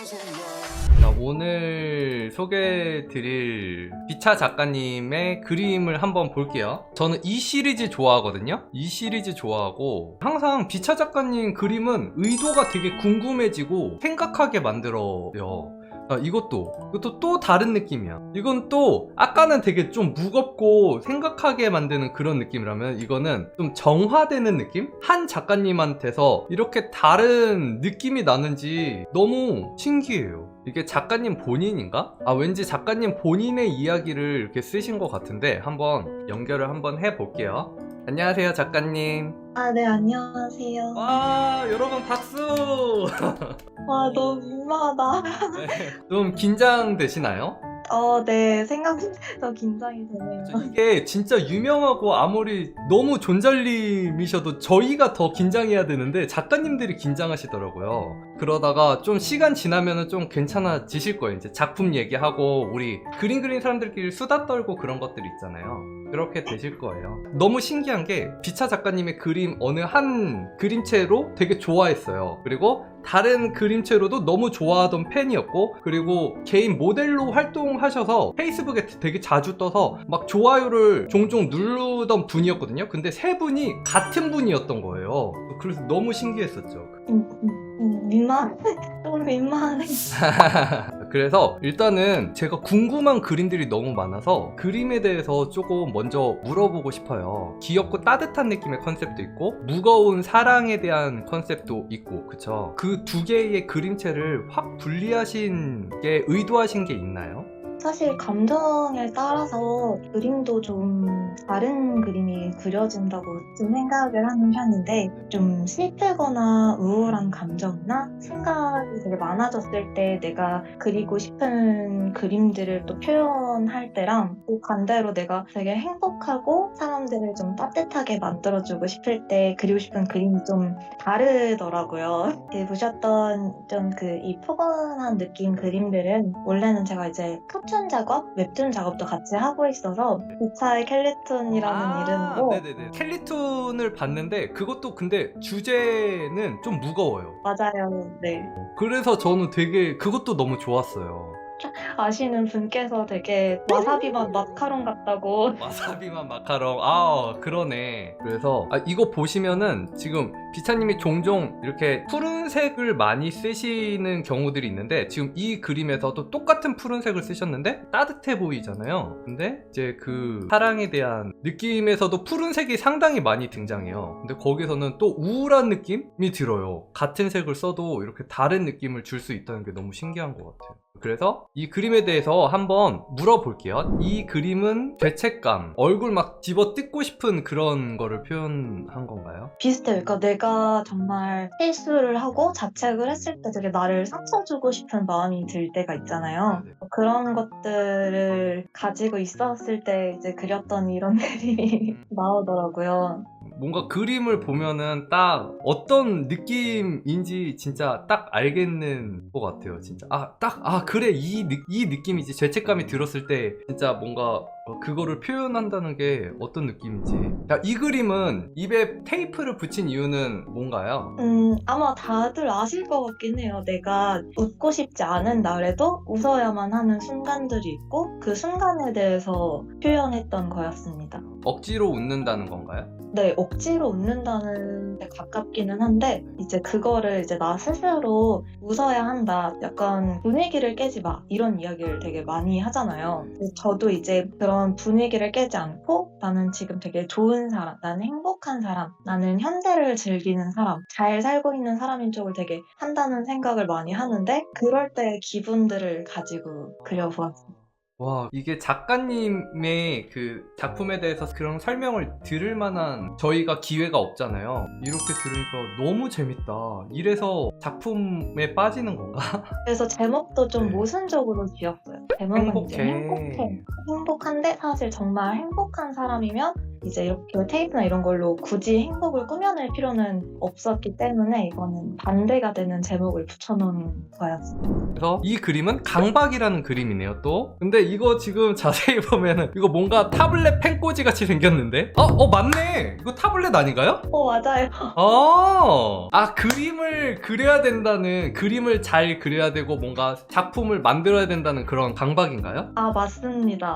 자, 오늘 소개해드릴 비차 작가님의 그림을 한번 볼게요. 저는 이 시리즈 좋아하거든요. 이 시리즈 좋아하고 항상 비차 작가님 그림은 의도가 되게 궁금해지고 생각하게 만들어요. 이것도 또 다른 느낌이야. 이건 또 아까는 되게 좀 무겁고 생각하게 만드는 그런 느낌이라면 이거는 좀 정화되는 느낌? 한 작가님한테서 이렇게 다른 느낌이 나는지 너무 신기해요. 이게 작가님 본인인가? 왠지 작가님 본인의 이야기를 이렇게 쓰신 것 같은데 한번 연결을 한번 해볼게요. 안녕하세요, 작가님. 네, 안녕하세요. 와, 여러분 박수! 와, 너무 민망하다. 네, 좀 긴장되시나요? 네, 생각보다 긴장이 되네요. 이게 진짜 유명하고 아무리 너무 존잘님이셔도 저희가 더 긴장해야 되는데 작가님들이 긴장하시더라고요. 그러다가 좀 시간 지나면은 좀 괜찮아지실 거예요. 이제 작품 얘기하고 우리 그림 그리는 사람들끼리 수다 떨고 그런 것들 있잖아요. 그렇게 되실 거예요. 너무 신기한 게 비차 작가님의 그림 어느 한 그림체로 되게 좋아했어요. 그리고 다른 그림체로도 너무 좋아하던 팬이었고, 그리고 개인 모델로 활동하셔서 페이스북에 되게 자주 떠서 막 좋아요를 종종 누르던 분이었거든요. 근데 세 분이 같은 분이었던 거예요. 그래서 너무 신기했었죠. 조금 민망하네. 그래서 일단은 제가 궁금한 그림들이 너무 많아서 그림에 대해서 조금 먼저 물어보고 싶어요. 귀엽고 따뜻한 느낌의 컨셉도 있고 무거운 사랑에 대한 컨셉도 있고, 그쵸? 그 두 개의 그림체를 확 분리하신 게 의도하신 게 있나요? 사실 감정에 따라서 그림도 좀 다른 그림이 그려진다고 좀 생각을 하는 편인데, 좀 슬프거나 우울한 감정이나 생각이 되게 많아졌을 때 내가 그리고 싶은 그림들을 또 표현할 때랑, 또 반대로 내가 되게 행복하고 사람들을 좀 따뜻하게 만들어주고 싶을 때 그리고 싶은 그림이 좀 다르더라고요. 보셨던 좀 이 포근한 느낌 그림들은 원래는 제가 이제 웹툰 작업, 웹툰 작업도 같이 하고 있어서 비차의 켈리툰이라는 이름으로. 네네네. 켈리툰을 봤는데 그것도 근데 주제는 좀 무거워요. 맞아요. 네. 그래서 저는 되게 그것도 너무 좋았어요. 아시는 분께서 되게 와사비맛 마카롱 같다고. 와사비만 마카롱. 그러네. 그래서 이거 보시면은 지금 비차님이 종종 이렇게 푸른색을 많이 쓰시는 경우들이 있는데, 지금 이 그림에서도 똑같은 푸른색을 쓰셨는데 따뜻해 보이잖아요. 근데 이제 그 사랑에 대한 느낌에서도 푸른색이 상당히 많이 등장해요. 근데 거기서는 또 우울한 느낌이 들어요. 같은 색을 써도 이렇게 다른 느낌을 줄 수 있다는 게 너무 신기한 것 같아요. 그래서 이 그림에 대해서 한번 물어볼게요. 이 그림은 죄책감, 얼굴 막 집어 뜯고 싶은 그런 거를 표현한 건가요? 비슷해요. 그러니까 내가 정말 실수를 하고 자책을 했을 때 되게 나를 상처주고 싶은 마음이 들 때가 있잖아요. 네네. 그런 것들을 가지고 있었을 때 이제 그렸던 이런 그림이 나오더라고요. 뭔가 그림을 보면은 딱 어떤 느낌인지 진짜 딱 알겠는 것 같아요. 진짜 그래, 이 느낌이지. 죄책감이 들었을 때 진짜 뭔가 그거를 표현한다는 게 어떤 느낌인지. 자, 이 그림은 입에 테이프를 붙인 이유는 뭔가요? 아마 다들 아실 것 같긴 해요. 내가 웃고 싶지 않은 날에도 웃어야만 하는 순간들이 있고, 그 순간에 대해서 표현했던 거였습니다. 억지로 웃는다는 건가요? 네, 억지로 웃는다는 데 가깝기는 한데, 이제 그거를 이제 나 스스로 웃어야 한다, 약간 분위기를 깨지 마, 이런 이야기를 되게 많이 하잖아요. 근데 저도 이제 그런 분위기를 깨지 않고, 나는 지금 되게 좋은 사람, 나는 행복한 사람, 나는 현재를 즐기는 사람, 잘 살고 있는 사람인 쪽을 되게 한다는 생각을 많이 하는데, 그럴 때 기분들을 가지고 그려보았습니다. 와, 이게 작가님의 그 작품에 대해서 그런 설명을 들을 만한 저희가 기회가 없잖아요. 이렇게 들으니까 너무 재밌다. 이래서 작품에 빠지는 건가? 그래서 제목도 좀 네. 모순적으로 지었어요. 제목은 이제 행복해. 행복해. 행복한데 사실 정말 행복한 사람이면 이제 이렇게 테이프나 이런 걸로 굳이 행복을 꾸며낼 필요는 없었기 때문에 이거는 반대가 되는 제목을 붙여놓은 거였어요. 그래서 이 그림은 강박이라는 그림이네요 또. 근데 이거 지금 자세히 보면은 이거 뭔가 타블렛 펜꽂이 같이 생겼는데? 맞네! 이거 타블렛 아닌가요? 맞아요. 그림을 그려야 된다는, 그림을 잘 그려야 되고 뭔가 작품을 만들어야 된다는 그런 강박인가요? 맞습니다.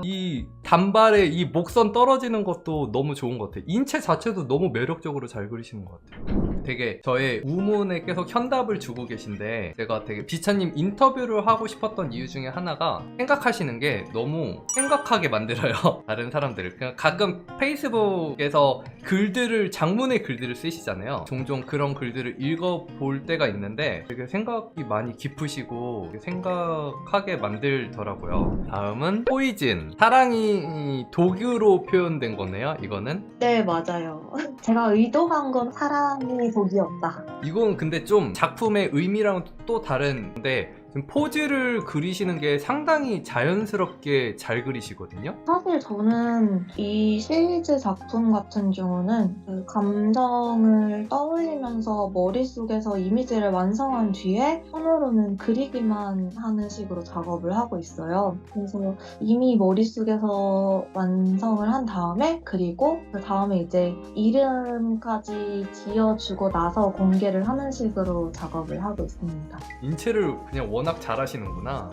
이 단발에 이 목선 떨어지는 것도 너무 좋은 것 같아요. 인체 자체도 너무 매력적으로 잘 그리시는 것 같아요. 되게 저의 우문에 계속 현답을 주고 계신데, 제가 되게 비차님 인터뷰를 하고 싶었던 이유 중에 하나가 생각하시는 게 너무 생각하게 만들어요. 다른 사람들을. 그냥 가끔 페이스북에서 글들을, 장문의 글들을 쓰시잖아요. 종종 그런 글들을 읽어볼 때가 있는데 되게 생각이 많이 깊으시고 생각하게 만들더라고요. 다음은 포이즌. 사랑이 독으로 표현된 거네요, 이거는. 네, 맞아요. 제가 의도한 건 사랑이 독이었다. 이건 근데 좀 작품의 의미랑 또 다른데, 지금 포즈를 그리시는 게 상당히 자연스럽게 잘 그리시거든요. 사실 저는 이 시리즈 작품 같은 경우는 그 감정을 떠올리면서 머릿속에서 이미지를 완성한 뒤에 손으로는 그리기만 하는 식으로 작업을 하고 있어요. 그래서 이미 머릿속에서 완성을 한 다음에 그리고 그 다음에 이제 이름까지 지어주고 나서 공개를 하는 식으로 작업을 하고 있습니다. 인체를 그냥 워낙 잘하시는구나.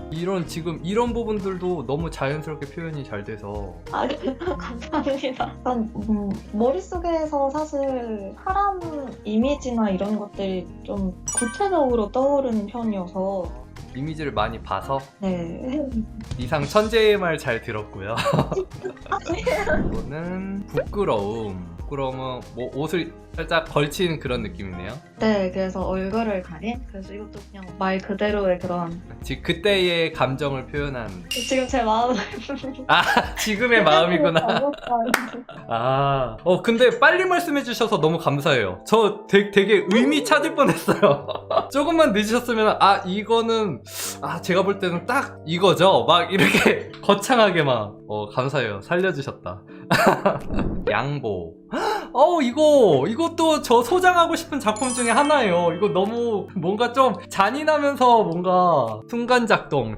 지금 이런 부분들도 너무 자연스럽게 표현이 잘 돼서. 감사합니다. 머릿속에서 사실 사람 이미지나 이런 것들이 좀 구체적으로 떠오르는 편이어서 이미지를 많이 봐서. 네. 이상 천재의 말 잘 들었고요. 이거는 부끄러움은 뭐 옷을 살짝 걸친 그런 느낌이네요. 네, 그래서 얼굴을 가린. 그래서 이것도 그냥 말 그대로의 그런. 그때의 감정을 표현한. 지금 제 마음을. 지금의 마음이구나. 근데 빨리 말씀해 주셔서 너무 감사해요. 저 되게 의미 찾을 뻔했어요. 조금만 늦으셨으면 이거는 제가 볼 때는 딱 이거죠. 막 이렇게 거창하게 막. 감사해요. 살려주셨다. 양보. 이것도 저 소장하고 싶은 작품 중에 하나예요. 이거 너무 뭔가 좀 잔인하면서 뭔가 순간 작동,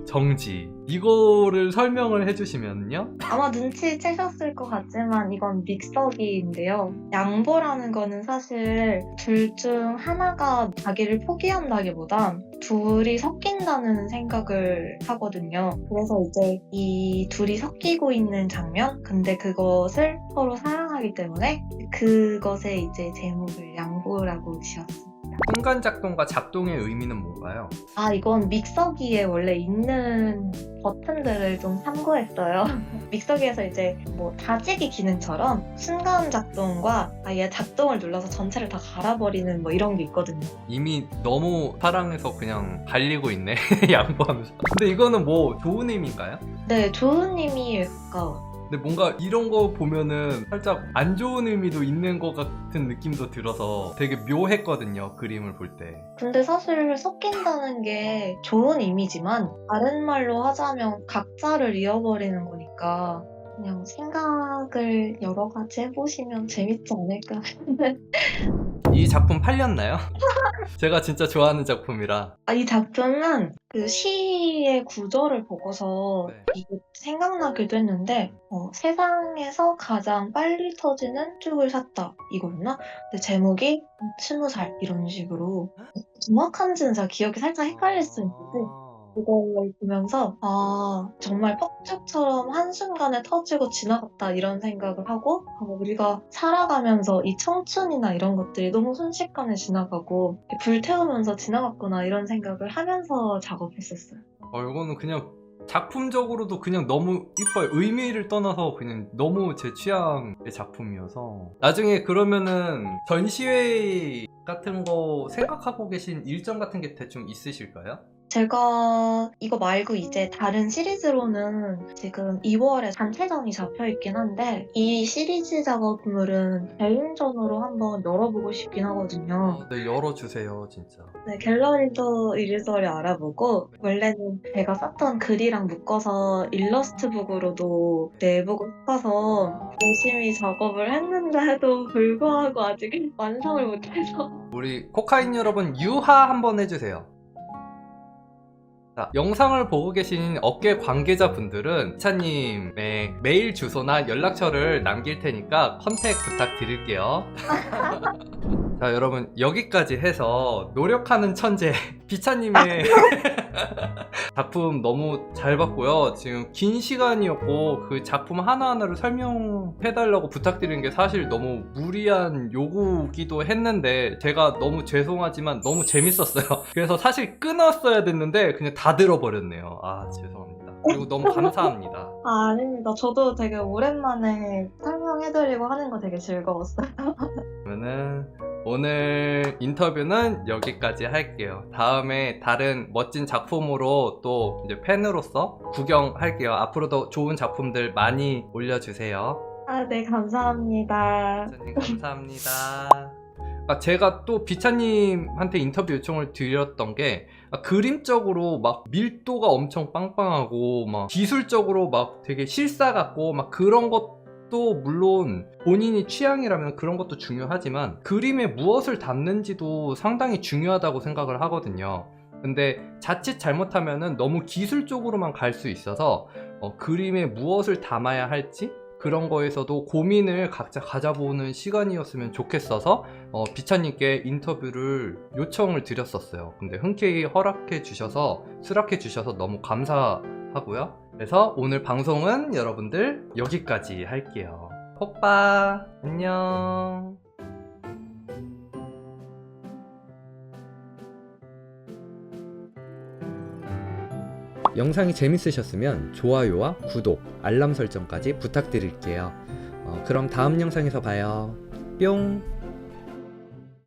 정지. 이거를 설명을 해주시면요. 아마 눈치채셨을 것 같지만 이건 믹서기인데요. 양보라는 거는 사실 둘 중 하나가 자기를 포기한다기보단 둘이 섞인다는 생각을 하거든요. 그래서 이제 이 둘이 섞이고 있는 장면? 근데 그것을 서로 사랑하기 때문에 그것에 이제 제목을 양보라고 지었어요. 순간 작동과 작동의 의미는 뭔가요? 이건 믹서기에 원래 있는 버튼들을 좀 참고했어요. 믹서기에서 이제 뭐 다지기 기능처럼 순간 작동과 아예 작동을 눌러서 전체를 다 갈아버리는 뭐 이런 게 있거든요. 이미 너무 사랑해서 그냥 갈리고 있네. 양보하면서. 근데 이거는 뭐 좋은 의미인가요? 네, 좋은 의미에 가까워요. 근데 뭔가 이런 거 보면은 살짝 안 좋은 의미도 있는 것 같은 느낌도 들어서 되게 묘했거든요, 그림을 볼 때. 근데 사실 섞인다는 게 좋은 의미지만 다른 말로 하자면 각자를 잃어버리는 거니까 그냥 생각을 여러 가지 해보시면 재밌지 않을까. 이 작품 팔렸나요? 제가 진짜 좋아하는 작품이라. 이 작품은 그 시의 구절을 보고서 네. 이게 생각나기도 했는데 세상에서 가장 빨리 터지는 쭉을 샀다 이거였나? 근데 제목이 20살 이런 식으로 정확한지는 제가 기억이 살짝 헷갈릴 수 있는데 그걸 보면서 정말 폭죽처럼 한순간에 터지고 지나갔다 이런 생각을 하고 우리가 살아가면서 이 청춘이나 이런 것들이 너무 순식간에 지나가고 불태우면서 지나갔구나 이런 생각을 하면서 작업했었어요. 이거는 그냥 작품적으로도 그냥 너무 이뻐요. 의미를 떠나서 그냥 너무 제 취향의 작품이어서. 나중에 그러면은 전시회 같은 거 생각하고 계신 일정 같은 게 대충 있으실까요? 제가 이거 말고 이제 다른 시리즈로는 지금 2월에 단체전이 잡혀 있긴 한데 이 시리즈 작업물은 개인전으로 한번 열어보고 싶긴 하거든요. 네, 열어주세요, 진짜. 네, 갤러리도 이리저리 알아보고 원래는 제가 썼던 글이랑 묶어서 일러스트북으로도 내보고 싶어서 열심히 작업을 했는데도 불구하고 아직 완성을 못해서 우리 코카인 여러분, 유하 한번 해주세요. 자, 영상을 보고 계신 업계 관계자분들은 기차님의 메일 주소나 연락처를 남길 테니까 컨택 부탁드릴게요. 자, 여러분, 여기까지 해서 노력하는 천재 비차님의 작품 너무 잘 봤고요. 지금 긴 시간이었고 그 작품 하나하나를 설명해달라고 부탁드리는 게 사실 너무 무리한 요구기도 했는데 제가 너무 죄송하지만 너무 재밌었어요. 그래서 사실 끊었어야 됐는데 그냥 다 들어버렸네요. 아, 죄송합니다. 그리고 너무 감사합니다. 아, 아닙니다. 저도 되게 오랜만에 설명해드리고 하는 거 되게 즐거웠어요. 그러면은 오늘 인터뷰는 여기까지 할게요. 다음에 다른 멋진 작품으로 또 이제 팬으로서 구경할게요. 앞으로도 좋은 작품들 많이 올려주세요. 아, 네, 감사합니다. 비차님 감사합니다. 제가 또 비차님한테 인터뷰 요청을 드렸던 게 그림적으로 막 밀도가 엄청 빵빵하고 막 기술적으로 막 되게 실사 같고 막 그런 것도 물론 본인이 취향이라면 그런 것도 중요하지만 그림에 무엇을 담는지도 상당히 중요하다고 생각을 하거든요. 근데 자칫 잘못하면은 너무 기술적으로만 갈 수 있어서 그림에 무엇을 담아야 할지 그런 거에서도 고민을 각자 가져보는 시간이었으면 좋겠어서 비차님께 인터뷰를 요청을 드렸었어요. 근데 흔쾌히 허락해 주셔서 수락해 주셔서 너무 감사하고요. 그래서 오늘 방송은 여러분들 여기까지 할게요. 호빠 안녕. 영상이 재밌으셨으면 좋아요와 구독, 알람 설정까지 부탁드릴게요. 그럼 다음 영상에서 봐요. 뿅!